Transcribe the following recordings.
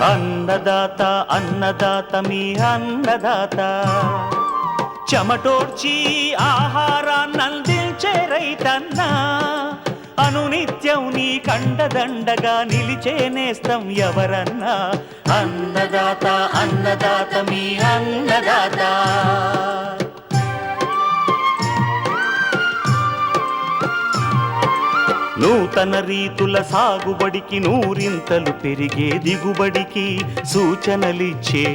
అన్నదాత అన్నదాత మీ అన్నదాత, చెమటోడ్చి ఆహారాన్నందించే రైతన్నా, అనునిత్యం నీ కండదండగా నిలిచే నేస్తం ఎవరన్నా. అన్నదాత అన్నదాత మీ అన్నదాత. నూతన రీతుల సాగుబడికి, నూరింతలు పెరిగే దిగుబడికి సూచనలిచ్చే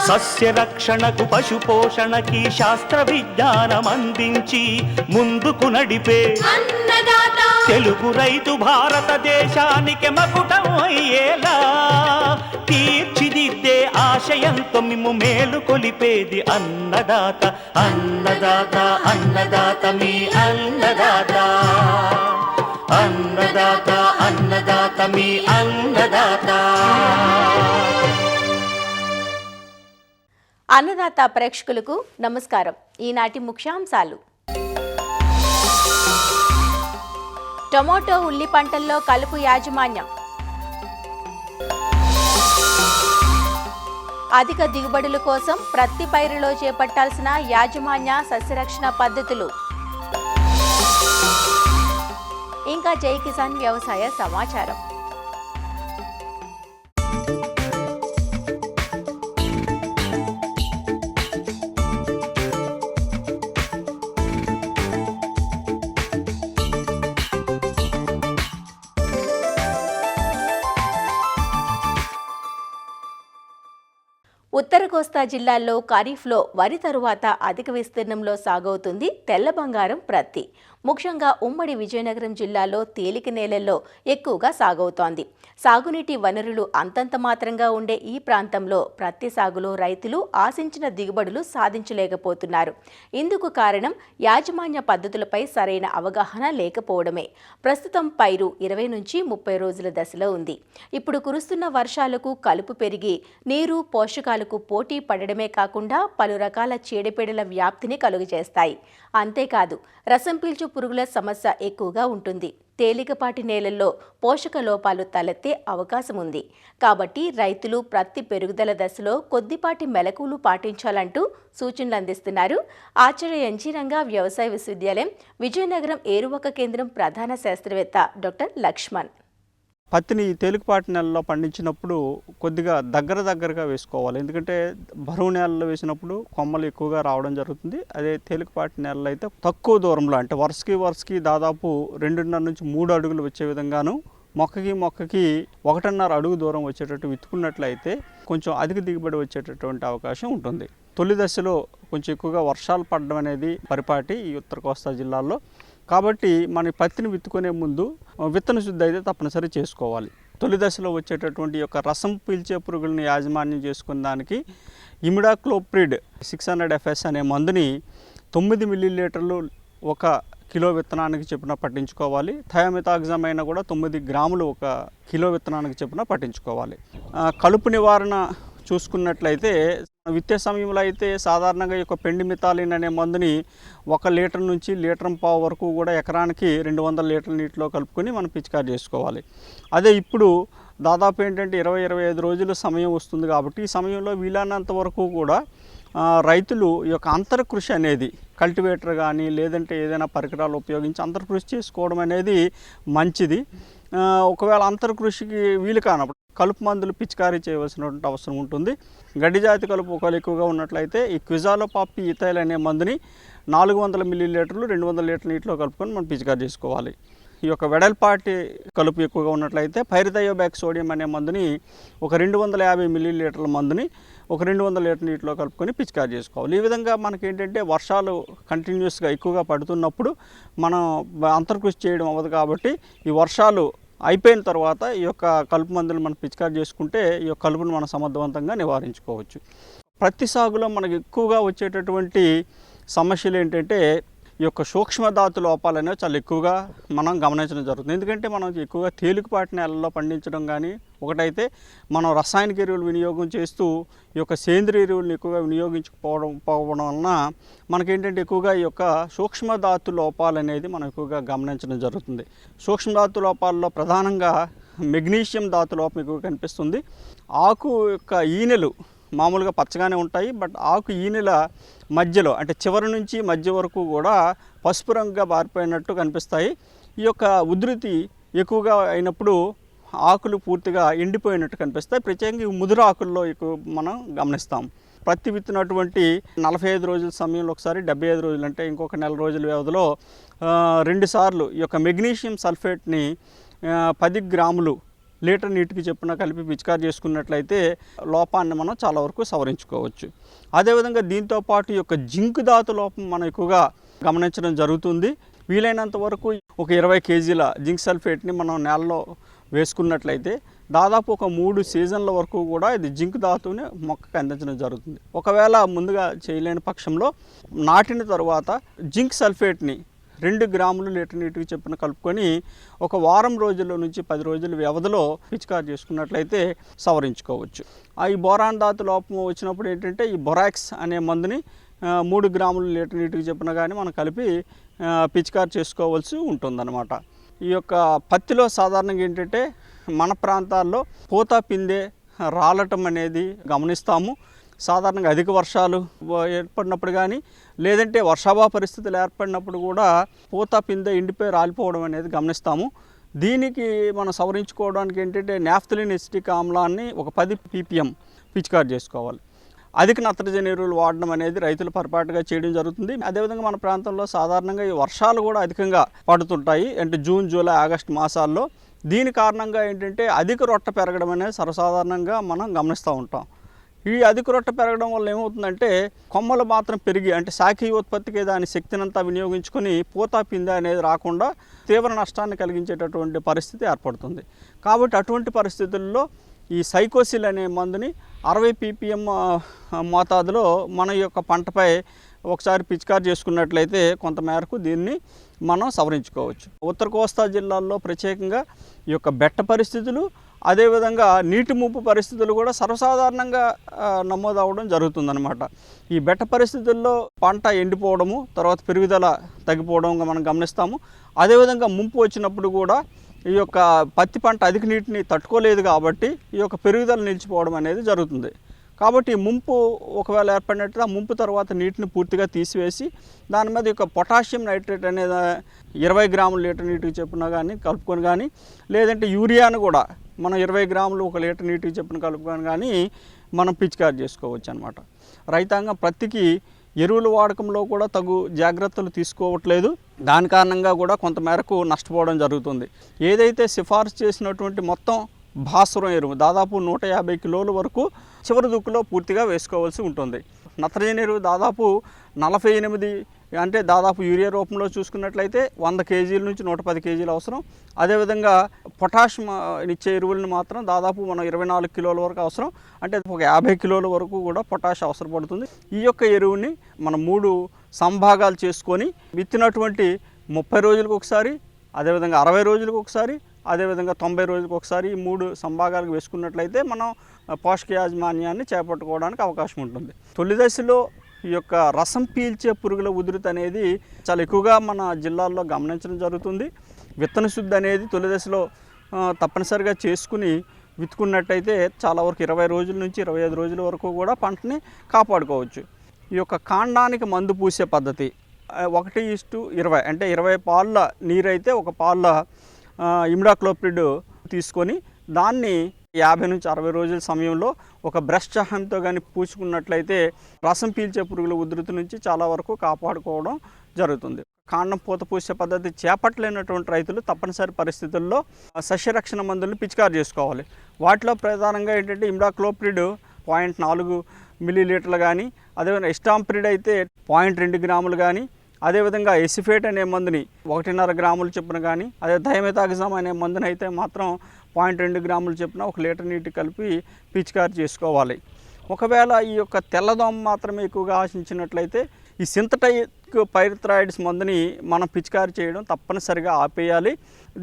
సస్య రక్షణకు, పశు పోషణకి శాస్త్ర విజ్ఞానం అందించి ముందుకు నడిపే తెలుగు రైతు భారతదేశానికి మకుటం అయ్యేలా తీర్చిదిద్దే ఆశయంతో మిమ్ము మేలు కొలిపేది అన్నదాత. అన్నదాత అన్నదాత మీ అన్నదాత. అన్నదాత అన్నదాత మీ అన్నదాత. అన్నదాత ప్రేక్షకులకు నమస్కారం. ఈనాటి ముఖ్యాంశాలు: టొమాటో ఉల్లి పంటల్లో కలుపు యాజమాన్యం, అధిక దిగుబడుల కోసం ప్రతి పైరులో చేపట్టాల్సిన యాజమాన్య సస్యరక్షణ పద్ధతులు, ఇంకా జై కిసాన్ వ్యవసాయ సమాచారం. ఉత్తర కోస్తా జిల్లాల్లో ఖరీఫ్లో వరి తరువాత అధిక విస్తీర్ణంలో సాగవుతుంది తెల్ల బంగారం ప్రత్తి. ముఖ్యంగా ఉమ్మడి విజయనగరం జిల్లాలో తేలిక నేలల్లో ఎక్కువగా సాగవుతోంది. సాగునీటి వనరులు అంతంత మాత్రంగా ఉండే ఈ ప్రాంతంలో ప్రత్తి సాగులో రైతులు ఆశించిన దిగుబడులు సాధించలేకపోతున్నారు. ఇందుకు కారణం యాజమాన్య పద్ధతులపై సరైన అవగాహన లేకపోవడమే. ప్రస్తుతం పైరు 20 నుంచి 30 రోజుల దశలో ఉంది. ఇప్పుడు కురుస్తున్న వర్షాలకు కలుపు పెరిగి నీరు పోషకాలకు పోటీ పడడమే కాకుండా పలు రకాల చీడపీడల వ్యాప్తిని కలుగజేస్తాయి. అంతేకాదు రసం పీల్చు పురుగుల సమస్య ఎక్కువగా ఉంటుంది. తేలికపాటి నేలల్లో పోషక లోపాలు తలెత్తే అవకాశం ఉంది. కాబట్టి రైతులు ప్రత్తి పెరుగుదల దశలో కొద్దిపాటి మెలకువలు పాటించాలంటూ సూచనలు అందిస్తున్నారు ఆచార్య ఎన్జీ రంగా వ్యవసాయ విశ్వవిద్యాలయం విజయనగరం ఏరువాక కేంద్రం ప్రధాన శాస్త్రవేత్త డాక్టర్ లక్ష్మణ్. పత్తిని తేలికపాటి నెలలో పండించినప్పుడు కొద్దిగా దగ్గరగా వేసుకోవాలి. ఎందుకంటే బరువు నేలలో వేసినప్పుడు కొమ్మలు ఎక్కువగా రావడం జరుగుతుంది. అదే తేలికపాటి నేలలో అయితే తక్కువ దూరంలో, అంటే వరుసకి దాదాపు 2.5 నుంచి 3 అడుగులు వచ్చే విధంగాను, మొక్కకి 1.5 అడుగు దూరం వచ్చేటట్టు విత్తుకున్నట్లయితే కొంచెం అధిక దిగుబడి వచ్చేటటువంటి అవకాశం ఉంటుంది. తొలి దశలో కొంచెం ఎక్కువగా వర్షాలు పడడం అనేది పరిపాటి ఈ ఉత్తర కోస్తా జిల్లాల్లో. కాబట్టి మన పత్తిని విత్తుకునే ముందు విత్తన శుద్ధి అయితే తప్పనిసరి చేసుకోవాలి. తొలి దశలో వచ్చేటటువంటి యొక్క రసం పీల్చే పురుగులను యాజమాన్యం చేసుకున్న దానికి ఇమిడాక్లోప్రిడ్ 600 FS అనే మందుని 9 మిల్లీలీటర్లు 1 కిలో విత్తనానికి చొప్పున పట్టించుకోవాలి. థయామితాగ్జామ్ కూడా 9 గ్రాములు 1 కిలో విత్తనానికి చొప్పున పట్టించుకోవాలి. కలుపు నివారణ చూసుకున్నట్లయితే విత్తే సమయంలో అయితే సాధారణంగా ఈ యొక్క పెండిమిథాలిన్ అనే మందుని 1 లీటర్ నుంచి 1.5 లీటర్ వరకు కూడా ఎకరానికి 200 లీటర్ల నీటిలో కలుపుకొని మనం పిచికారి చేసుకోవాలి. అదే ఇప్పుడు దాదాపు ఏంటంటే 20-25 రోజుల సమయం వస్తుంది. కాబట్టి ఈ సమయంలో వీలైనంత వరకు కూడా రైతులు ఈ యొక్క అంతర్కృషి అనేది కల్టివేటర్ కానీ లేదంటే ఏదైనా పరికరాలు ఉపయోగించి అంతర్కృషి చేసుకోవడం అనేది మంచిది. ఒకవేళ అంతర్కృషికి వీలు కానప్పుడు కలుపు మందులు పిచికారీ చేయవలసినటువంటి అవసరం ఉంటుంది. గడ్డి జాతి కలుపు ఒకవేళ ఎక్కువగా ఉన్నట్లయితే ఈ క్విజాలోపాపి ఇథైల్ అనే మందుని 400 మిల్లీలీటర్లు 200 లీటర్ల నీటిలో కలుపుకొని మనం పిచికారీ చేసుకోవాలి. ఈ యొక్క వెడల్పాటి కలుపు ఎక్కువగా ఉన్నట్లయితే పైరిథయోబ్యాక్ సోడియం అనే మందుని 250 మిల్లీలీటర్ల మందుని 200 లీటర్ల నీటిలో కలుపుకొని పిచికారీ చేసుకోవాలి. ఈ విధంగా మనకి ఏంటంటే వర్షాలు కంటిన్యూస్గా ఎక్కువగా పడుతున్నప్పుడు మనం అంతర్కృషి చేయడం అవ్వదు. కాబట్టి ఈ వర్షాలు అయిపోయిన తర్వాత ఈ యొక్క కలుపు మందులు మనం పిచికారీ చేసుకుంటే ఈ యొక్క కలుపును మనం సమర్థవంతంగా నివారించుకోవచ్చు. ప్రతి సాగులో మనకు ఎక్కువగా వచ్చేటటువంటి సమస్యలు ఏంటంటే ఈ యొక్క సూక్ష్మధాతు లోపాలు అనేవి చాలా ఎక్కువగా మనం గమనించడం జరుగుతుంది. ఎందుకంటే మనం ఎక్కువగా తేలికపాటి నేలల్లో పండించడం కానీ, ఒకటైతే మనం రసాయనిక ఎరువులు వినియోగం చేస్తూ ఈ యొక్క సేంద్రియ ఎరువులను ఎక్కువగా వినియోగించకపోవడం వలన మనకేంటంటే ఎక్కువగా ఈ యొక్క సూక్ష్మధాతు లోపాలు అనేది మనం ఎక్కువగా గమనించడం జరుగుతుంది. సూక్ష్మధాతు లోపాల్లో ప్రధానంగా మెగ్నీషియం ధాతు లోపం ఎక్కువ కనిపిస్తుంది. ఆకు యొక్క ఈనెలు మామూలుగా పచ్చగానే ఉంటాయి, బట్ ఆకు ఈనెల మధ్యలో అంటే చివరి నుంచి మధ్య వరకు కూడా పసుపు రంగుగా మారిపోయినట్టు కనిపిస్తాయి. ఈ యొక్క ఉధృతి ఎక్కువగా అయినప్పుడు ఆకులు పూర్తిగా ఎండిపోయినట్టు కనిపిస్తాయి. ప్రత్యేకంగా ముదురు ఆకుల్లో ఎక్కువ మనం గమనిస్తాం. పత్తి విత్తినటువంటి 45 రోజుల సమయంలో ఒకసారి, 75 రోజులు అంటే ఇంకొక నెల రోజుల వ్యవధిలో 2 సార్లు ఈ యొక్క మెగ్నీషియం సల్ఫేట్ని 10 గ్రాములు లీటర్ నీటికి చొప్పున కలిపి పిచికారి చేసుకున్నట్లయితే లోపాన్ని మనం చాలా వరకు సవరించుకోవచ్చు. అదేవిధంగా దీంతోపాటు ఈ యొక్క జింక్ ధాతు లోపం మనం ఎక్కువగా గమనించడం జరుగుతుంది. వీలైనంత వరకు ఒక 20 కేజీల జింక్ సల్ఫేట్ని మనం నేలలో వేసుకున్నట్లయితే దాదాపు ఒక 3 సీజన్ల వరకు కూడా ఇది జింక్ ధాతువుని మొక్కకు అందించడం జరుగుతుంది. ఒకవేళ ముందుగా చేయలేని పక్షంలో నాటిన తర్వాత జింక్ సల్ఫేట్ని 2 గ్రాములు లీటర్ నీటికి చొప్పున కలుపుకొని ఒక వారం రోజుల నుంచి 10 రోజుల వ్యవధిలో పిచికారి చేసుకున్నట్లయితే సవరించుకోవచ్చు. ఈ బోరాన్ ధాతు లోపం వచ్చినప్పుడు ఏంటంటే ఈ బొరాక్స్ అనే మందుని 3 గ్రాములు లీటర్ నీటికి చొప్పున కానీ మనం కలిపి పిచికారి చేసుకోవాల్సి ఉంటుందన్నమాట. ఈ యొక్క పత్తిలో సాధారణంగా ఏంటంటే మన ప్రాంతాల్లో పూత పిందె రాలటం అనేది గమనిస్తాము. సాధారణంగా అధిక వర్షాలు ఏర్పడినప్పుడు కానీ లేదంటే వర్షాభావ పరిస్థితులు ఏర్పడినప్పుడు కూడా పూత పిందె ఎండిపోయి రాలిపోవడం అనేది గమనిస్తాము. దీనికి మనం సవరించుకోవడానికి ఏంటంటే నాఫ్థలిన్ ఎసిటిక్ ఆమ్లాన్ని ఒక 10 ppm పిచికారి చేసుకోవాలి. అధిక నత్రజని ఎరువులు వాడడం అనేది రైతులు పొరపాటుగా చేయడం జరుగుతుంది. అదేవిధంగా మన ప్రాంతంలో సాధారణంగా ఈ వర్షాలు కూడా అధికంగా పడుతుంటాయి, అంటే జూన్, జూలై, ఆగస్టు మాసాల్లో. దీని కారణంగా ఏంటంటే అధిక రొట్ట పెరగడం అనేది సర్వసాధారణంగా మనం గమనిస్తూ ఉంటాం. ఈ అధిక రొట్ట పెరగడం వల్ల ఏమవుతుందంటే కొమ్మలు మాత్రం పెరిగి అంటే శాఖీయ ఉత్పత్తికి దాని శక్తినంతా వినియోగించుకొని పూత పిందె అనేది రాకుండా తీవ్ర నష్టాన్ని కలిగించేటటువంటి పరిస్థితి ఏర్పడుతుంది. కాబట్టి అటువంటి పరిస్థితుల్లో ఈ సైకోసిల్ అనే మందుని 60 ppm మోతాదులో మన యొక్క పంటపై ఒకసారి పిచికారి చేసుకున్నట్లయితే కొంతమేరకు దీన్ని మనం సవరించుకోవచ్చు. ఉత్తర కోస్తా జిల్లాల్లో ప్రత్యేకంగా ఈ యొక్క బెట్ట పరిస్థితులు, అదేవిధంగా నీటి ముంపు పరిస్థితులు కూడా సర్వసాధారణంగా నమోదవడం జరుగుతుందన్నమాట. ఈ బెట్ట పరిస్థితుల్లో పంట ఎండిపోవడము, తర్వాత పెరుగుదల తగ్గిపోవడంగా మనం గమనిస్తాము. అదేవిధంగా ముంపు వచ్చినప్పుడు కూడా ఈ యొక్క పత్తి పంట అధిక నీటిని తట్టుకోలేదు కాబట్టి ఈ యొక్క పెరుగుదల నిలిచిపోవడం అనేది జరుగుతుంది. కాబట్టి ముంపు ఒకవేళ ఏర్పడినట్టు ఆ ముంపు తర్వాత నీటిని పూర్తిగా తీసివేసి దాని మీద యొక్క పొటాషియం నైట్రేట్ అనేది 20 గ్రాముల లీటర్ నీటికి చొప్పున కానీ కలుపుకొని కానీ, లేదంటే యూరియాను కూడా మనం 20 గ్రాములు 1 లీటర్ నీటికి చొప్పున కలుపుకొని కానీ మనం పిచికారి చేసుకోవచ్చు అన్నమాట. రైతాంగం పత్తికి ఎరువుల వాడకంలో కూడా తగు జాగ్రత్తలు తీసుకోవట్లేదు. దాని కారణంగా కూడా కొంతమేరకు నష్టపోవడం జరుగుతుంది. ఏదైతే సిఫార్సు చేసినటువంటి మొత్తం భాస్వరం ఎరువు దాదాపు 150 కిలోల వరకు చివరి దుక్కులో పూర్తిగా వేసుకోవాల్సి ఉంటుంది. నత్రజని ఎరువు దాదాపు 48, అంటే దాదాపు యూరియా రూపంలో చూసుకున్నట్లయితే 100 కేజీల నుంచి 110 కేజీలు అవసరం. అదేవిధంగా పొటాషియం ఇచ్చే ఎరువులను మాత్రం దాదాపు మనం 24 కిలోల వరకు అవసరం, అంటే ఒక 50 కిలోల వరకు కూడా పొటాష్ అవసరపడుతుంది. ఈ యొక్క ఎరువుని మనం 3 సంభాగాలు చేసుకొని విత్తినటువంటి 30 రోజులకు ఒకసారి, అదేవిధంగా 60 రోజులకు ఒకసారి, అదేవిధంగా 90 రోజులకు ఒకసారి ఈ 3 సంభాగాలకు వేసుకున్నట్లయితే మనం పోషక యాజమాన్యాన్ని చేపట్టుకోవడానికి అవకాశం ఉంటుంది. తొలి దశలో ఈ యొక్క రసం పీల్చే పురుగుల ఉధృతి అనేది చాలా ఎక్కువగా మన జిల్లాల్లో గమనించడం జరుగుతుంది. విత్తన శుద్ధి అనేది తొలి దశలో తప్పనిసరిగా చేసుకుని విత్తుకున్నట్టయితే చాలా వరకు 20 రోజుల నుంచి 25 రోజుల వరకు కూడా పంటని కాపాడుకోవచ్చు. ఈ యొక్క కాండానికి మందు పూసే పద్ధతి 1:20, అంటే 20 పాళ్ళ నీరైతే 1 పాళ్ళ ఇమిడాక్లోప్రిడ్ తీసుకొని దాన్ని 50 నుంచి 60 రోజుల సమయంలో ఒక బ్రష్ సహాయంతో కానీ పూసుకున్నట్లయితే రసం పీల్చే పురుగుల ఉధృతి నుంచి చాలా వరకు కాపాడుకోవడం జరుగుతుంది. కాండం పూత పూసే పద్ధతి చేపట్టలేనటువంటి రైతులు తప్పనిసరి పరిస్థితుల్లో సస్యరక్షణ మందులను పిచికారి చేసుకోవాలి. వాటిలో ప్రధానంగా ఏంటంటే ఇమిడాక్లోప్రిడ్ 0.4 మిల్లీలీటర్లు కానీ, అదేవిధంగా ఎస్టాంప్రిడ్ అయితే 0.2 గ్రాములు కానీ, అదేవిధంగా ఎసిఫేట్ అనే మందుని 1.5 గ్రాములు చొప్పున కానీ, అదే థైమెతాగ్జామ్ అనే మందుని అయితే మాత్రం 0.2 గ్రాములు చొప్పున 1 లీటర్ నీటి కలిపి పిచికారి చేసుకోవాలి. ఒకవేళ ఈ యొక్క తెల్లదోమ మాత్రమే ఎక్కువగా ఆశించినట్లయితే ఈ సింథటిక్ పైరిథ్రాయిడ్స్ మందుని మనం పిచికారి చేయడం తప్పనిసరిగా ఆపేయాలి.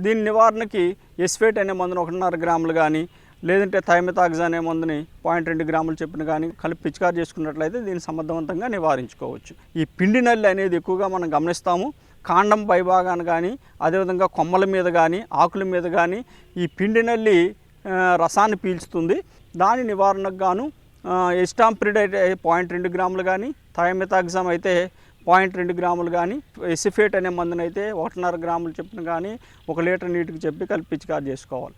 దీని నివారణకి ఎసిఫేట్ అనే మందుని 1.5 గ్రాములు కానీ, లేదంటే థైమెతాగ్జామ్ అనే మందుని 0.2 గ్రాములు చొప్పున కానీ కలిపి పిచికారి చేసుకున్నట్లయితే దీన్ని సమర్థవంతంగా నివారించుకోవచ్చు. ఈ పిండి నల్లి అనేది ఎక్కువగా మనం గమనిస్తాము. కాండం పైభాగాన కానీ అదేవిధంగా కొమ్మల మీద కానీ ఆకుల మీద కానీ ఈ పిండి నల్లి రసాన్ని పీల్చుతుంది. దాని నివారణకు గాను ఎస్టాంప్రిడైట్ 0.2 గ్రాములు కానీ, థయామెథాక్సామ్ అయితే 0.2 గ్రాములు కానీ, ఎసిఫేట్ అనే మందునైతే 1.5 గ్రాములు చెప్పిన కానీ 1 లీటర్ నీటికి చెప్పి కలిపి పిచికారి చేసుకోవాలి.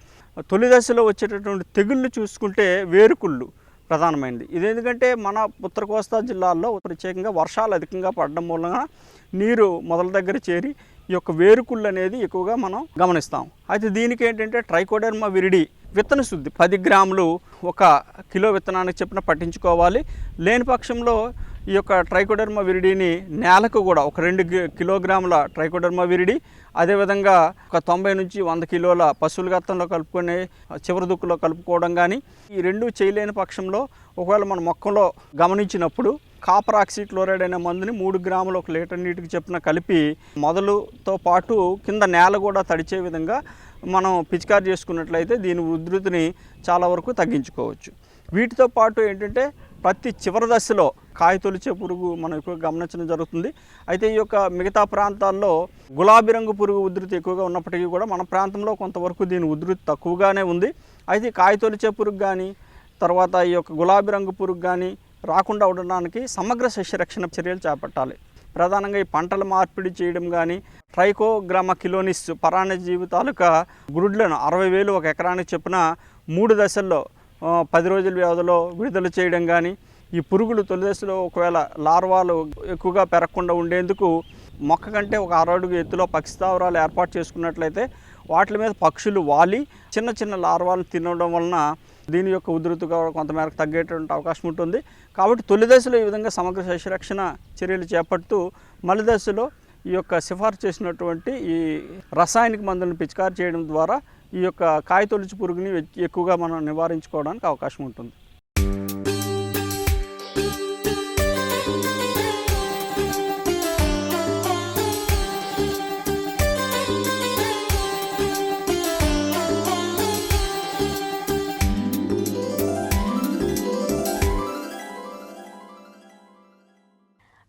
తొలి దశలో వచ్చేటటువంటి తెగుళ్ళు చూసుకుంటే వేరుకుళ్ళు ప్రధానమైనది. ఇది ఎందుకంటే మన ఉత్తర కోస్తా జిల్లాల్లో ప్రత్యేకంగా వర్షాలు అధికంగా పడడం మూలంగా నీరు మొదల దగ్గర చేరి ఈ యొక్క వేరుకుళ్ళు అనేది ఎక్కువగా మనం గమనిస్తాం. అయితే దీనికి ఏంటంటే ట్రైకోడెర్మా విరిడి విత్తన శుద్ధి 10 గ్రాములు 1 కిలో విత్తనానికి చెప్పిన పట్టించుకోవాలి. లేని పక్షంలో ఈ యొక్క ట్రైకోడెర్మా విరిడిని నేలకు కూడా 2 కిలోగ్రాముల ట్రైకోడెర్మా విరిడి, అదేవిధంగా 90 నుంచి 100 కిలోల పశువుల గత్తంలో కలుపుకొని చివరి దుక్కులో కలుపుకోవడం కానీ, ఈ రెండు చేయలేని పక్షంలో ఒకవేళ మన మొక్కలో గమనించినప్పుడు కాపర్ ఆక్సిక్లోరైడ్ అనే మందుని 3 గ్రాములు 1 లీటర్ నీటికి చెప్పిన కలిపి మొదలుతో పాటు కింద నేల కూడా తడిచే విధంగా మనం పిచికారి చేసుకున్నట్లయితే దీని ఉధృతిని చాలా వరకు తగ్గించుకోవచ్చు. వీటితో పాటు ఏంటంటే ప్రతి చివరి దశలో కాయ తొలిచే పురుగు మనం ఎక్కువ గమనించడం జరుగుతుంది. అయితే ఈ యొక్క మిగతా ప్రాంతాల్లో గులాబీ రంగు పురుగు ఉధృతి ఎక్కువగా ఉన్నప్పటికీ కూడా మన ప్రాంతంలో కొంతవరకు దీని ఉధృతి తక్కువగానే ఉంది. అయితే కాయ తొలిచే పురుగు కానీ, తర్వాత ఈ యొక్క గులాబీ రంగు పురుగు కానీ రాకుండా ఉండడానికి సమగ్ర సస్యరక్షణ చర్యలు చేపట్టాలి. ప్రధానంగా ఈ పంటల మార్పిడి చేయడం కానీ, ట్రైకోగ్రామా కిలోనిస్ పరాన్నజీవి తాలూకా గుడ్లను 60,000 1 ఎకరానికి చెప్పిన 3 దశల్లో 10 రోజుల వ్యవధిలో విడుదల చేయడం కానీ, ఈ పురుగులు తొలి దశలో ఒకవేళ లార్వాలు ఎక్కువగా పెరగకుండా ఉండేందుకు మొక్క కంటే 6 అడుగు ఎత్తులో పక్షి స్థావరాలు ఏర్పాటు చేసుకున్నట్లయితే వాటి మీద పక్షులు వాలి చిన్న చిన్న లార్వాలను తినడం వలన దీని యొక్క ఉధృతిగా కొంతమేరకు తగ్గేటువంటి అవకాశం ఉంటుంది. కాబట్టి తొలి దశలో ఈ విధంగా సమగ్ర సస్యరక్షణ చర్యలు చేపడుతూ మలి దశలో ఈ యొక్క సిఫార్సు చేసినటువంటి ఈ రసాయనిక మందులను పిచికారి చేయడం ద్వారా ఈ యొక్క కాయ తొలిచి పురుగుని ఎక్కువగా మనం నివారించుకోవడానికి అవకాశం ఉంటుంది.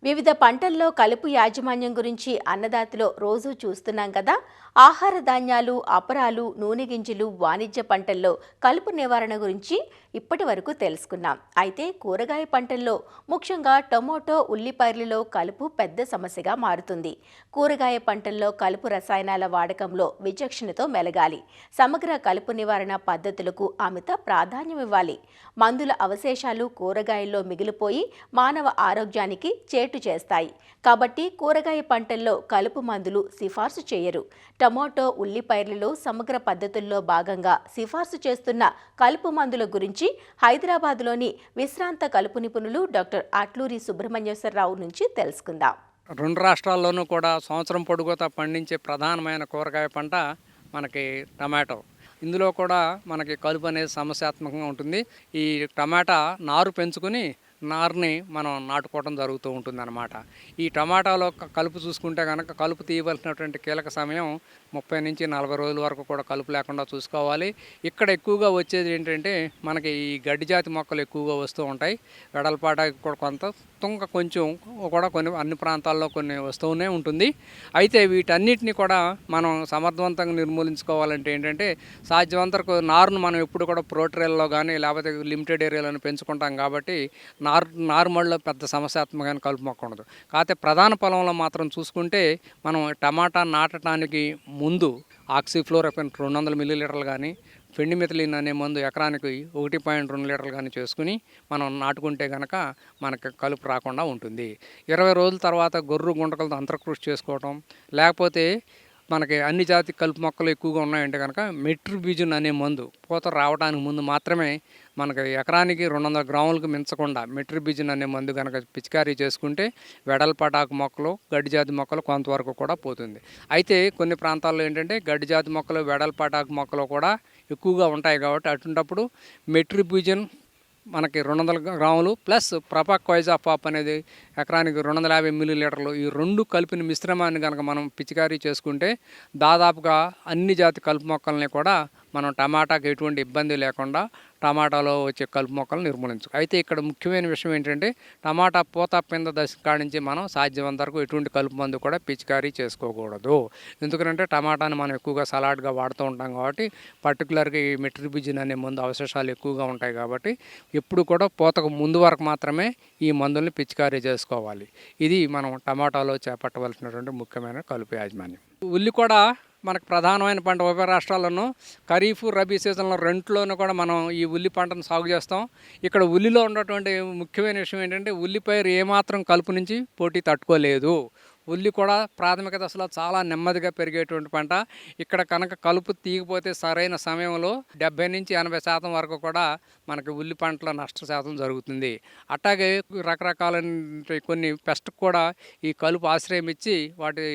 వివిధ పంటల్లో కలుపు యాజమాన్యం గురించి అన్నదాతలో రోజూ చూస్తున్నాం కదా. ఆహార ధాన్యాలు, అపరాలు, నూనె గింజలు, వాణిజ్య పంటల్లో కలుపు నివారణ గురించి ఇప్పటి వరకు తెలుసుకున్నాం. అయితే కూరగాయ పంటల్లో ముఖ్యంగా టొమాటో, ఉల్లిపాయలలో కలుపు పెద్ద సమస్యగా మారుతుంది. కూరగాయ పంటల్లో కలుపు రసాయనాల వాడకంలో విచక్షణతో మెలగాలి. సమగ్ర కలుపు నివారణ పద్ధతులకు అమిత ప్రాధాన్యం ఇవ్వాలి. మందుల అవశేషాలు కూరగాయల్లో మిగిలిపోయి మానవ ఆరోగ్యానికి చేటు చేస్తాయి. కాబట్టి కూరగాయ పంటల్లో కలుపు మందులు సిఫార్సు చేయరు. టమోటో, ఉల్లిపాయలలో సమగ్ర పద్ధతుల్లో భాగంగా సిఫార్సు చేస్తున్న కలుపు మందుల గురించి హైదరాబాద్లోని విశ్రాంత కలుపు నిపుణులు డాక్టర్ అట్లూరి సుబ్రహ్మణ్యేశ్వరరావు నుంచి తెలుసుకుందాం. 2 రాష్ట్రాల్లోనూ కూడా సంవత్సరం పొడుగుతా పండించే ప్రధానమైన కూరగాయ పంట మనకి టమాటో. ఇందులో కూడా మనకి కలుపు అనేది సమస్యాత్మకంగా ఉంటుంది. ఈ టమాటా నారు పెంచుకుని నారుని మనం నాటుకోవడం జరుగుతూ ఉంటుంది అన్నమాట. ఈ టమాటాలో కలుపు చూసుకుంటే కనుక కలుపు తీయవలసినటువంటి కీలక సమయం 30 నుంచి 40 రోజుల వరకు కూడా కలుపు లేకుండా చూసుకోవాలి. ఇక్కడ ఎక్కువగా వచ్చేది ఏంటంటే మనకి ఈ గడ్డి జాతి మొక్కలు ఎక్కువగా వస్తూ ఉంటాయి. వెడల్పాటాకి కూడా కొంత, తుంగ కొంచెం కూడా కొన్ని అన్ని ప్రాంతాల్లో కొన్ని వస్తూనే ఉంటుంది. అయితే వీటన్నిటిని కూడా మనం సమర్థవంతంగా నిర్మూలించుకోవాలంటే ఏంటంటే సాధ్యమంతరకు నారును మనం ఎప్పుడు కూడా ప్రోట్రేల్లో కానీ లేకపోతే లిమిటెడ్ ఏరియాలను పెంచుకుంటాం కాబట్టి నార్మల్లో పెద్ద సమస్యాత్మకమైన కలుపు మొక్క ఉండదు. కాకపోతే ప్రధాన పొలంలో మాత్రం చూసుకుంటే మనం టమాటా నాటడానికి ముందు ఆక్సిఫ్లోరోఫెన్ 200 మిల్లీలీటర్లు కానీ, ఫెండిమెథిలిన్ అనే మందు ఎకరానికి 1.2 లీటర్లు కానీ చేసుకుని మనం నాటుకుంటే కనుక మనకు కలుపు రాకుండా ఉంటుంది. 20 రోజుల తర్వాత గొర్రు గుంటకలతో అంతర్కృషి చేసుకోవటం, లేకపోతే మనకి అన్ని జాతి కలుపు మొక్కలు ఎక్కువగా ఉన్నాయంటే కనుక మెట్రిబిజన్ అనే మందు పూత రావడానికి ముందు మాత్రమే మనకి ఎకరానికి 200 గ్రాములకు మించకుండా మెట్రిబిజన్ అనే మందు కనుక పిచికారీ చేసుకుంటే వెడల్పాటాకు మొక్కలు, గడ్డి జాతి మొక్కలు కొంతవరకు కూడా పోతుంది. అయితే కొన్ని ప్రాంతాల్లో ఏంటంటే గడ్డి జాతి మొక్కలు, వెడల్పాటాకు మొక్కలు కూడా ఎక్కువగా ఉంటాయి కాబట్టి అటువంటప్పుడు మెట్రిబిజన్ మనకి 200 గ్రాములు ప్లస్ ప్రొపాక్వైజాపాప్ అనేది ఎకరానికి 250 మిల్లీలీటర్లు, ఈ 2 కలిపిన మిశ్రమాన్ని కనుక మనం పిచికారీ చేసుకుంటే దాదాపుగా అన్ని జాతి కలుపు మొక్కల్ని కూడా మనం టమాటాకి ఎటువంటి ఇబ్బంది లేకుండా టమాటాలో వచ్చే కలుపు మొక్కలు నిర్మూలించు. అయితే ఇక్కడ ముఖ్యమైన విషయం ఏంటంటే టమాటా పూత పింద దశ కాడి నుంచి మనం సాధ్యమైనంత వరకు ఎటువంటి కలుపు మందు కూడా పిచికారీ చేసుకోకూడదు. ఎందుకంటే టమాటాని మనం ఎక్కువగా సలాడ్గా వాడుతూ ఉంటాం కాబట్టి పర్టికులర్గా ఈ మెట్రిబిజిన్ అనే మందు అవశేషాలు ఎక్కువగా ఉంటాయి కాబట్టి ఎప్పుడు కూడా పూతకు ముందు వరకు మాత్రమే ఈ మందుల్ని పిచికారీ చేసుకోవాలి. ఇది మనం టమాటాలో చేపట్టవలసినటువంటి ముఖ్యమైన కలుపు యాజమాన్యం. ఉల్లి కూడా మనకు ప్రధానమైన పంట. ఉభయ రాష్ట్రాల్లోనూ ఖరీఫ్ రబీ సీజన్లో రెంట్లోనూ కూడా మనం ఈ ఉల్లి పంటను సాగు చేస్తాం. ఇక్కడ ఉల్లిలో ఉన్నటువంటి ముఖ్యమైన విషయం ఏంటంటే ఉల్లి పైరు ఏమాత్రం కలుపు నుంచి పోటీ తట్టుకోలేదు. ఉల్లి కూడా ప్రాథమిక దశలో చాలా నెమ్మదిగా పెరిగేటువంటి పంట. ఇక్కడ కనుక కలుపు తీయకపోతే సరైన సమయంలో 70 నుంచి 80% వరకు కూడా మనకి ఉల్లి పంటలో నష్ట శాతం జరుగుతుంది. అట్లాగే రకరకాలైన కొన్ని పెస్ట్ కూడా ఈ కలుపు ఆశ్రయం ఇచ్చి వాటి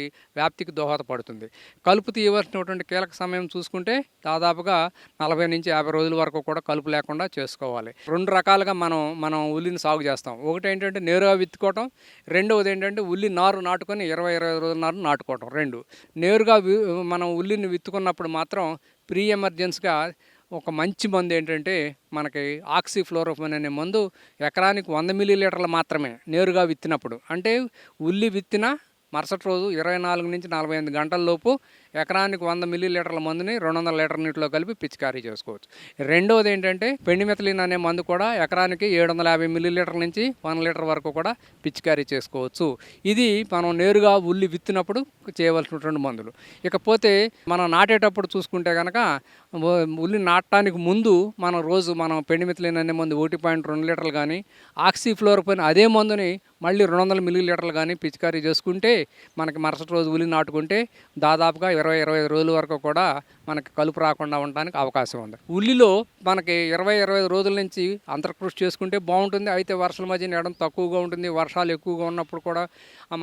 వ్యాప్తికి దోహదపడుతుంది. కలుపు తీయవలసినటువంటి కీలక సమయం చూసుకుంటే దాదాపుగా 40 నుంచి 50 రోజుల వరకు కూడా కలుపు లేకుండా చేసుకోవాలి. 2 రకాలుగా మనం ఉల్లిని సాగు చేస్తాం. ఒకటి ఏంటంటే నేరుగా విత్తుకోవటం, రెండవది ఏంటంటే ఉల్లి నారు నాటుకొని 20 రోజుల నారు నాటుకోవటం. 2 నేరుగా మనం ఉల్లిని విత్తుకున్నప్పుడు మాత్రం ప్రీ ఎమర్జెన్సీగా ఒక మంచి మందు ఏంటంటే మనకి ఆక్సిఫ్లోరోఫెన్ అనే మందు ఎకరానికి 100 మిల్లీలీటర్లు మాత్రమే నేరుగా విత్తినప్పుడు. అంటే ఉల్లి విత్తిన మరుసటి రోజు 24 నుంచి 48 గంటల లోపు ఎకరానికి 100 మిల్లీలీటర్ల మందుని 200 లీటర్ నీటిలో కలిపి పిచికారీ చేసుకోవచ్చు. రెండవది ఏంటంటే పెండిమెథలిన్ అనే మందు కూడా ఎకరానికి 750 మిల్లీలీటర్ల నుంచి 1 లీటర్ వరకు కూడా పిచికారీ చేసుకోవచ్చు. ఇది మనం నేరుగా ఉల్లి విత్తినప్పుడు చేయవలసినటువంటి మందులు. ఇకపోతే మనం నాటేటప్పుడు చూసుకుంటే కనుక ఉల్లి నాటడానికి ముందు మనం పెండిమెథలిన్ అనే మందు 1.2 లీటర్లు కానీ ఆక్సిఫ్లోరోఫెన్ అదే మందుని మళ్ళీ 200 మిల్లీలీటర్లు కానీ పిచికారీ చేసుకుంటే మనకి మరుసటి రోజు ఉల్లి నాటుకుంటే దాదాపుగా 20-25 రోజుల వరకు కూడా మనకి కలుపు రాకుండా ఉండడానికి అవకాశం ఉంది. ఉల్లిలో మనకి 20-25 రోజుల నుంచి అంతర్కృషి చేసుకుంటే బాగుంటుంది. అయితే వర్షాల మధ్య నీడ తక్కువగా ఉంటుంది. వర్షాలు ఎక్కువగా ఉన్నప్పుడు కూడా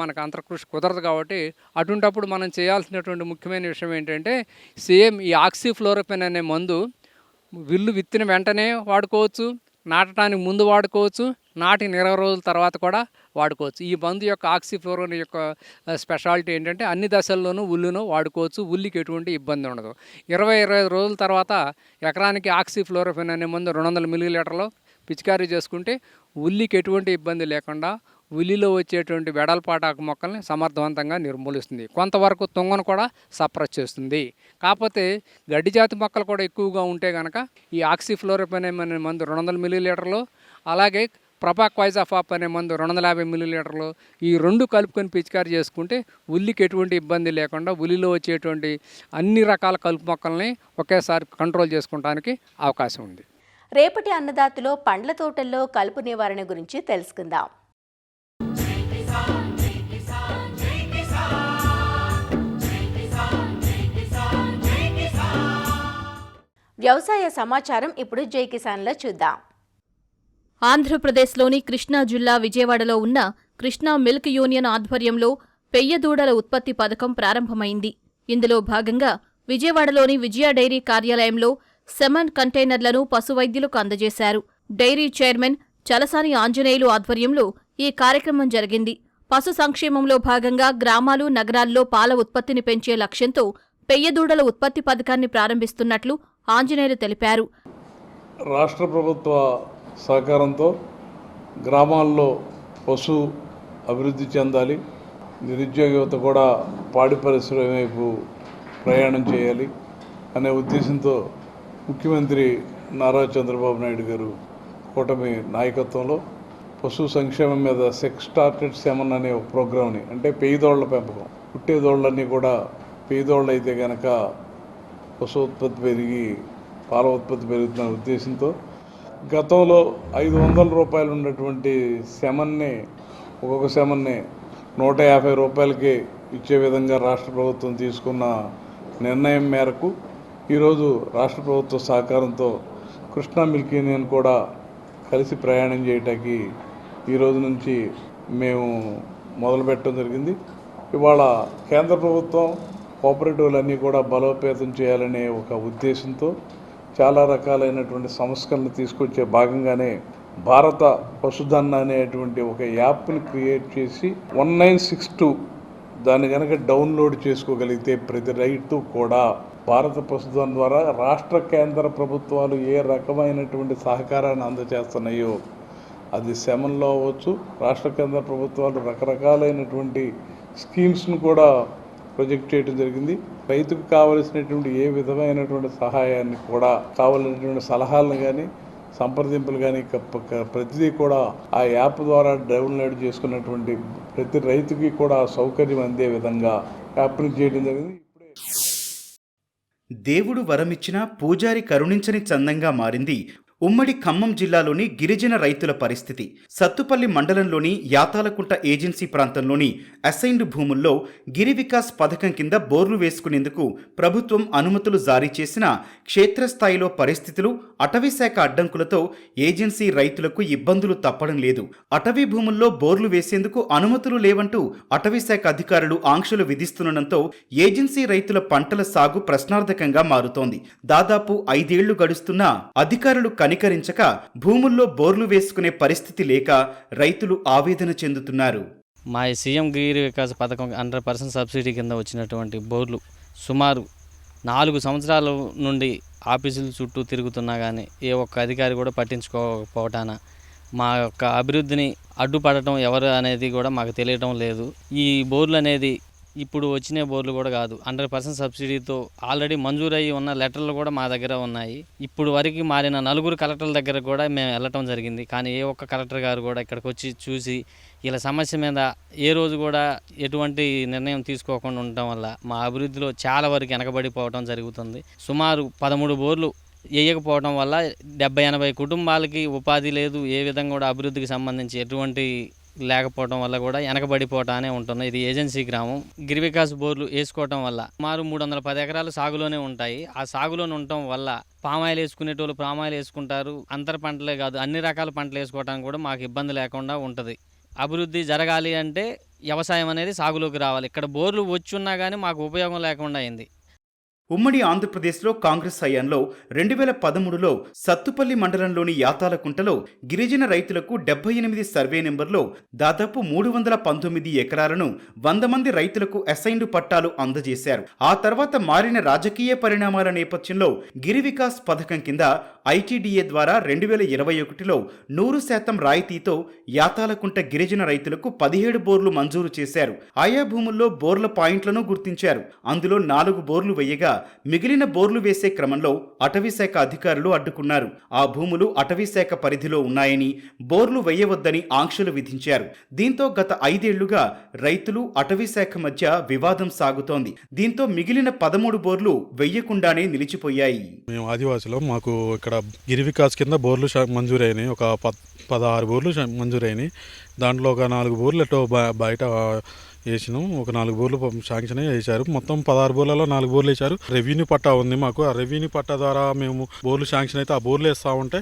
మనకు అంతర్కృషి కుదరదు. కాబట్టి అటువంటప్పుడు మనం చేయాల్సినటువంటి ముఖ్యమైన విషయం ఏంటంటే సేమ్ ఈ ఆక్సిఫ్లోరోఫెన్ అనే మందు విల్లు విత్తిన వెంటనే వాడుకోవచ్చు, నాటడానికి ముందు వాడుకోవచ్చు, నాటిన 20 రోజుల తర్వాత కూడా వాడుకోవచ్చు. ఈ మందు యొక్క ఆక్సిఫ్లోరోన్ యొక్క స్పెషాలిటీ ఏంటంటే అన్ని దశల్లోనూ ఉల్లిను వాడుకోవచ్చు. ఉల్లికి ఎటువంటి ఇబ్బంది ఉండదు. 20-25 రోజుల తర్వాత ఎకరానికి ఆక్సిఫ్లోరోఫెన్ అనే మందు 200 మిల్లీలీటర్లు పిచికారీ చేసుకుంటే ఉల్లికి ఎటువంటి ఇబ్బంది లేకుండా ఉల్లిలో వచ్చేటువంటి వెడల్పాటాకు మొక్కల్ని సమర్థవంతంగా నిర్మూలిస్తుంది. కొంతవరకు తుంగను కూడా సప్రెస్ చేస్తుంది. కాకపోతే గడ్డి జాతి మొక్కలు కూడా ఎక్కువగా ఉంటే కనుక ఈ ఆక్సిఫ్లోరోఫెన్ అనే మందు 200 మిల్లీలీటర్లు, అలాగే ప్రొపాక్వైజాఫాప్ అనే మందు 250 మిల్లీలీటర్లు, ఈ 2 కలుపుకొని పిచికారీ చేసుకుంటే ఉల్లికి ఎటువంటి ఇబ్బంది లేకుండా ఉల్లిలో వచ్చేటువంటి అన్ని రకాల కలుపు మొక్కల్ని ఒకేసారి కంట్రోల్ చేసుకోవడానికి అవకాశం ఉంది. రేపటి అన్నదాతలో పండ్ల తోటల్లో కలుపు నివారణ గురించి తెలుసుకుందాం. వ్యవసాయ సమాచారం ఇప్పుడు జై కిసాన్లో చూద్దాం. ఆంధ్రప్రదేశ్లోని కృష్ణా జిల్లా విజయవాడలో ఉన్న కృష్ణా మిల్క్ యూనియన్ ఆధ్వర్యంలో పెయ్యదూడల ఉత్పత్తి పథకం ప్రారంభమైంది. ఇందులో భాగంగా విజయవాడలోని విజయ డైరీ కార్యాలయంలో సెమన్ కంటైనర్లను పశువైద్యులకు అందజేశారు. డైరీ చైర్మన్ చలసాని ఆంజనేయులు ఆధ్వర్యంలో ఈ కార్యక్రమం జరిగింది. పశు సంక్షేమంలో భాగంగా గ్రామాలు, నగరాల్లో పాల ఉత్పత్తిని పెంచే లక్ష్యంతో పెయ్యదూడల ఉత్పత్తి పథకాన్ని ప్రారంభిస్తున్నట్లు ఆంజనేయులు తెలిపారు. రాష్ట్ర ప్రభుత్వ సహకారంతో గ్రామాల్లో పశు అభివృద్ధి చెందాలి, నిరుద్యోగ యువత కూడా పాడి పరిశ్రమ వైపు ప్రయాణం చేయాలి అనే ఉద్దేశంతో ముఖ్యమంత్రి నారా చంద్రబాబు నాయుడు గారు కూటమి నాయకత్వంలో పశు సంక్షేమం మీద స్టార్టెడ్ సెమన్ అనే ఒక ప్రోగ్రామ్ని, అంటే పెయ్యదోళ్ల పెంపకం, పుట్టేదోళ్ళన్నీ కూడా పెయ్యదోళ్ళు అయితే కనుక పశు ఉత్పత్తి పెరిగి పాల ఉత్పత్తి పెరుగుతున్న ఉద్దేశంతో గతంలో 500 రూపాయలు ఉన్నటువంటి సెమన్ని ఒక్కొక్క సెమన్ని 150 రూపాయలకి ఇచ్చే విధంగా రాష్ట్ర ప్రభుత్వం తీసుకున్న నిర్ణయం మేరకు ఈరోజు రాష్ట్ర ప్రభుత్వ సహకారంతో కృష్ణా మిల్క్ యూనియన్ కూడా కలిసి ప్రయాణం చేయటానికి ఈరోజు నుంచి మేము మొదలుపెట్టడం జరిగింది. ఇవాళ కేంద్ర ప్రభుత్వం కోఆపరేటివ్లన్నీ కూడా బలోపేతం చేయాలనే ఒక ఉద్దేశంతో చాలా రకాలైనటువంటి సంస్కరణలు తీసుకొచ్చే భాగంగానే భారత పశుధన్ అనేటువంటి ఒక యాప్ని క్రియేట్ చేసి 1962 దాన్ని కనుక డౌన్లోడ్ చేసుకోగలిగితే ప్రతి రైతు కూడా భారత పశుధన్ ద్వారా రాష్ట్ర కేంద్ర ప్రభుత్వాలు ఏ రకమైనటువంటి సహకారాన్ని అందజేస్తున్నాయో, అది సెమన్లో అవ్వచ్చు, రాష్ట్ర కేంద్ర ప్రభుత్వాలు రకరకాలైనటువంటి స్కీమ్స్ను కూడా ప్రొజెక్ట్ చేయడం జరిగింది. రైతుకు కావలసినటువంటి ఏ విధమైనటువంటి సహాయాన్ని కూడా, కావలసినటువంటి సలహాలను కానీ సంప్రదింపులు కానీ ప్రతిదీ కూడా ఆ యాప్ ద్వారా డౌన్లోడ్ చేసుకున్నటువంటి ప్రతి రైతుకి కూడా సౌకర్యం అందే విధంగా యాప్ని చేయడం జరిగింది. దేవుడు వరమిచ్చిన పూజారి కరుణించని చందంగా మారింది ఉమ్మడి ఖమ్మం జిల్లాలోని గిరిజన రైతుల పరిస్థితి. సత్తుపల్లి మండలంలోని యాతాలకుంట ఏజెన్సీ ప్రాంతంలోని అసైన్డ్ భూముల్లో గిరి వికాస్ పథకం కింద బోర్లు వేసుకునేందుకు ప్రభుత్వం అనుమతులు జారీ చేసిన క్షేత్రస్థాయిలో పరిస్థితులు, అటవీశాఖ అడ్డంకులతో ఏజెన్సీ రైతులకు ఇబ్బందులు తప్పడం లేదు. అటవీ భూముల్లో బోర్లు వేసేందుకు అనుమతులు లేవంటూ అటవీశాఖ అధికారులు ఆంక్షలు విధిస్తుండటంతో ఏజెన్సీ రైతుల పంటల సాగు ప్రశ్నార్థకంగా మారుతోంది. దాదాపు 5 ఏళ్లు గడుస్తున్నా అధికారులు కనికరించక భూముల్లో బోర్లు వేసుకునే పరిస్థితి లేక రైతులు ఆవేదన చెందుతున్నారు. మా సీఎం గిరి వికాస్ పథకం 100% సబ్సిడీ కింద వచ్చినటువంటి బోర్లు సుమారు 4 సంవత్సరాల నుండి ఆఫీసుల చుట్టూ తిరుగుతున్నా కానీ ఏ ఒక్క అధికారి కూడా పట్టించుకోకపోవటాన మా యొక్క అభివృద్ధిని అడ్డుపడటం ఎవరు అనేది కూడా మాకు తెలియటం లేదు. ఈ బోర్లు అనేది ఇప్పుడు వచ్చిన బోర్లు కూడా కాదు, 100% సబ్సిడీతో ఆల్రెడీ మంజూరయ్యి ఉన్న లెటర్లు కూడా మా దగ్గర ఉన్నాయి. ఇప్పుడు వరకు మారిన 4 కలెక్టర్ల దగ్గర కూడా మేము వెళ్ళటం జరిగింది. కానీ ఏ ఒక్క కలెక్టర్ గారు కూడా ఇక్కడికి వచ్చి చూసి ఇలా సమస్య మీద ఏ రోజు కూడా ఎటువంటి నిర్ణయం తీసుకోకుండా ఉండటం వల్ల మా అభివృద్ధిలో చాలా వరకు వెనకబడిపోవడం జరుగుతుంది. సుమారు 13 బోర్లు వేయకపోవడం వల్ల 70-80 కుటుంబాలకి ఉపాధి లేదు. ఏ విధంగా కూడా అభివృద్ధికి సంబంధించి ఎటువంటి లేకపోవడం వల్ల కూడా వెనకబడిపోవటానే ఉంటుంది. ఇది ఏజెన్సీ గ్రామం. గిరి వికాస్ బోర్లు వేసుకోవటం వల్ల సుమారు 310 ఎకరాలు సాగులోనే ఉంటాయి. ఆ సాగులోనే ఉండటం వల్ల పామాయిల్ వేసుకునేటోళ్ళు పామాయిల్ వేసుకుంటారు. అంతర పంటలే కాదు, అన్ని రకాల పంటలు వేసుకోవడానికి కూడా మాకు ఇబ్బంది లేకుండా ఉంటుంది. అభివృద్ధి జరగాలి అంటే వ్యవసాయం అనేది సాగులోకి రావాలి. ఇక్కడ బోర్లు వచ్చున్నా కానీ మాకు ఉపయోగం లేకుండా అయింది. ఉమ్మడి ఆంధ్రప్రదేశ్లో కాంగ్రెస్ హయాంలో 2013లో సత్తుపల్లి మండలంలోని యాతాలకుంటలో గిరిజన రైతులకు 78 సర్వే నెంబర్లో దాదాపు 319 ఎకరాలను 100 మంది రైతులకు అసైన్డ్ పట్టాలు అందజేశారు. ఆ తర్వాత మారిన రాజకీయ పరిణామాల నేపథ్యంలో గిరి వికాస్ పథకం కింద ఐటీడీఏ ద్వారా 2021లో 100% రాయితీతో యాతాలకుంట గిరిజన రైతులకు 17 బోర్లు మంజూరు చేశారు. ఆయా భూముల్లో బోర్ల పాయింట్లను గుర్తించారు. అందులో 4 బోర్లు వేయగా మిగిలిన బోర్లు వేసే క్రమంలో అటవీశాఖ అధికారులు అడ్డుకున్నారు. ఆ భూములు అటవీశాఖ పరిధిలో ఉన్నాయని, బోర్లు వేయవద్దని ఆంక్షలు విధించారు. దీంతో గత 5 ఏళ్లుగా రైతులు అటవీశాఖ మధ్య వివాదం సాగుతోంది. దీంతో మిగిలిన 13 బోర్లు వేయకుండానే నిలిచిపోయాయి. మేము ఆదివాసులు, మాకు ఇక్కడ గిరి వికాస్ కింద బోర్లు మంజూరైనాయి. ఒక 16 బోర్లు మంజూరైనాయి. దాంట్లో ఒక 4 బోర్లు ఎటో బయట వేసినాం. ఒక 4 బోర్లు శాంక్షన్ వేశారు. మొత్తం 16 బోర్లలో 4 బోర్లు వేశారు. రెవెన్యూ పట్టా ఉంది మాకు. ఆ రెవెన్యూ పట్టా ద్వారా మేము బోర్లు శాంక్షన్ అయితే ఆ బోర్లు వేస్తూ ఉంటే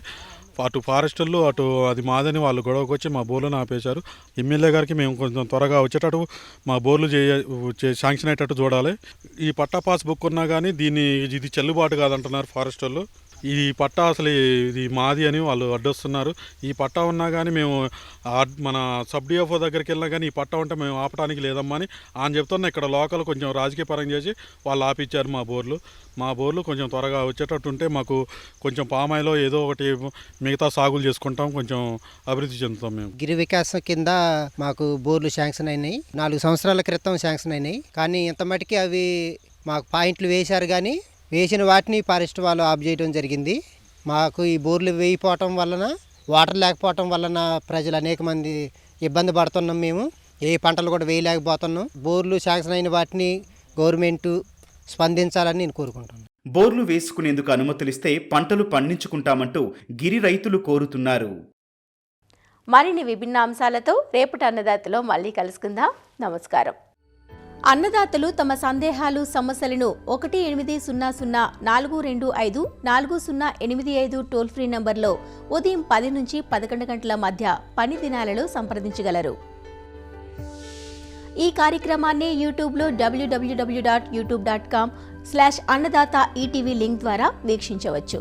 అటు ఫారెస్టర్లు అటు అది మాదని వాళ్ళు గొడవకు వచ్చి మా బోర్లను ఆపేశారు. ఎమ్మెల్యే గారికి మేము కొంచెం త్వరగా వచ్చేటట్టు మా బోర్లు శాంక్షన్ అయ్యేటట్టు చూడాలి. ఈ పట్టా పాస్ బుక్ ఉన్నా కానీ ఇది చెల్లుబాటు కాదంటున్నారు ఫారెస్టర్లు. ఈ పట్టా అసలు ఇది మాది అని వాళ్ళు అడ్డొస్తున్నారు. ఈ పట్టా ఉన్నా కానీ మేము మన సబ్ డిఎఫ్ఓ దగ్గరికి వెళ్ళినా కానీ ఈ పట్టా ఉంటే మేము ఆపడానికి లేదమ్మా అని ఆయన చెప్తున్నా. ఇక్కడ లోకల్ కొంచెం రాజకీయ పరంగా చేసి వాళ్ళు ఆపిచ్చారు మా బోర్లు కొంచెం త్వరగా వచ్చేటట్టు ఉంటే మాకు కొంచెం పామాయిలో ఏదో ఒకటి మిగతా సాగులు చేసుకుంటాం, కొంచెం అభివృద్ధి చెందుతాం. మేము గిరి వికాస్ కింద మాకు బోర్లు శాంక్షన్ అయినాయి. 4 సంవత్సరాల క్రితం శాంక్షన్ అయినాయి. కానీ ఇంత మటుకి అవి మాకు పాయింట్లు వేశారు, కానీ వేసిన వాటిని ఫారెస్ట్ వాళ్ళు ఆఫ్ చేయడం జరిగింది. మాకు ఈ బోర్లు వేయిపోవటం వలన, వాటర్ లేకపోవటం వలన ప్రజలు అనేక మంది ఇబ్బంది పడుతున్నాం. మేము ఏ పంటలు కూడా వేయలేకపోతున్నాం. బోర్లు శాంక్షన్ అయిన వాటిని గవర్నమెంట్ స్పందించాలని నేను కోరుకుంటున్నాను. బోర్లు వేసుకునేందుకు అనుమతులిస్తే పంటలు పండించుకుంటామంటూ గిరి రైతులు కోరుతున్నారు. మరిన్ని విభిన్న అంశాలతో రేపటి అన్నదాతలో మళ్ళీ కలుసుకుందాం. నమస్కారం. అన్నదాతలు తమ సందేహాలు, సమస్యలను 1800-425-4085 టోల్ ఫ్రీ నంబర్లో ఉదయం 10 నుంచి 11 గంటల మధ్య పని దినాలలో సంప్రదించగలరు. ఈ కార్యక్రమాన్ని యూట్యూబ్లో www.youtube.com/annadata ETV లింక్ ద్వారా వీక్షించవచ్చు.